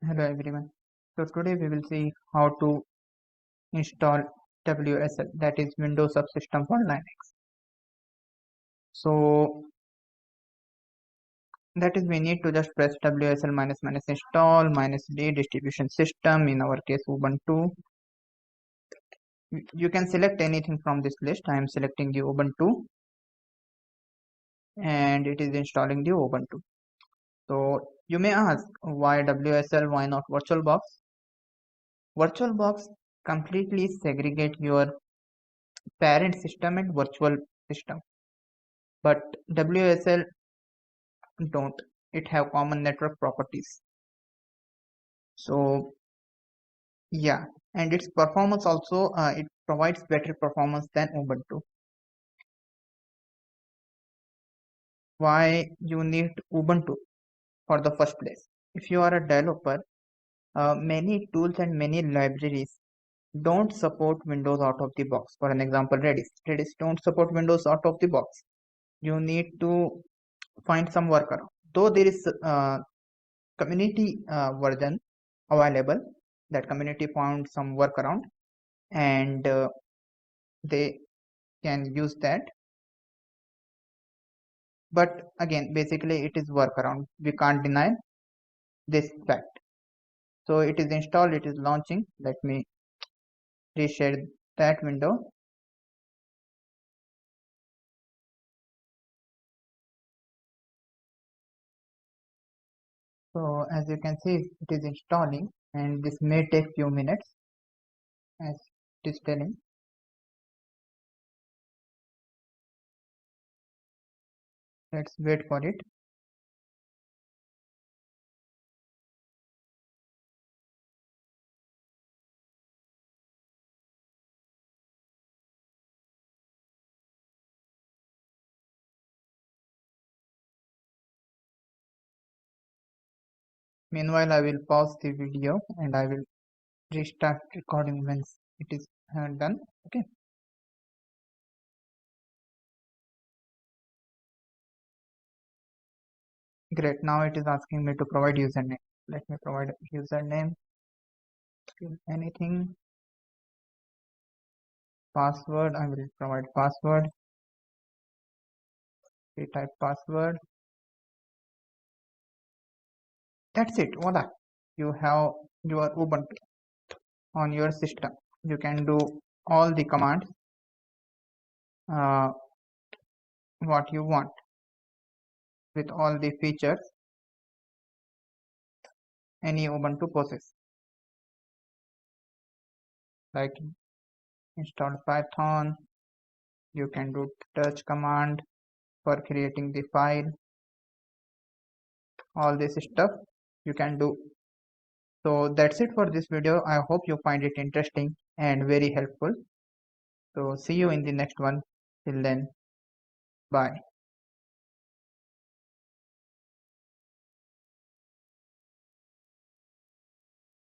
Hello everyone. So today we will see how to install WSL, that is Windows Subsystem for Linux. So that is we need to just press WSL minus minus install minus D distribution system, in our case Ubuntu. You can select anything from this list. I am selecting the Ubuntu and it is installing the Ubuntu. So you may ask, why WSL, why not VirtualBox? VirtualBox completely segregate your parent system and virtual system, but WSL don't. It have common network properties. So yeah, and its performance also, it provides better performance than Ubuntu. Why you need Ubuntu for the first place? If you are a developer, many tools and many libraries don't support Windows out of the box. For an example, Redis don't support Windows out of the box. You need to find some workaround. Though there is community version available, that community found some workaround, and they can use that, but again basically it is workaround. We can't deny this fact. So it is installed, it is launching. Let me reshare that window. So as you can see, it is installing and this may take few minutes as it is telling. Let's wait for it. Meanwhile, I will pause the video and I will restart recording once it is done. Okay. Great. Now it is asking me to provide username. Let me provide a username. Anything. Password. I will provide password. Type password. That's it. Voila. You have your Ubuntu on your system. You can do all the commands uh, what you want with all the features any Ubuntu possesses, like install Python. You can do touch command for creating the file. All this stuff you can do. So that's it for this video. I hope you find it interesting and very helpful. So see you in the next one. Till then, bye.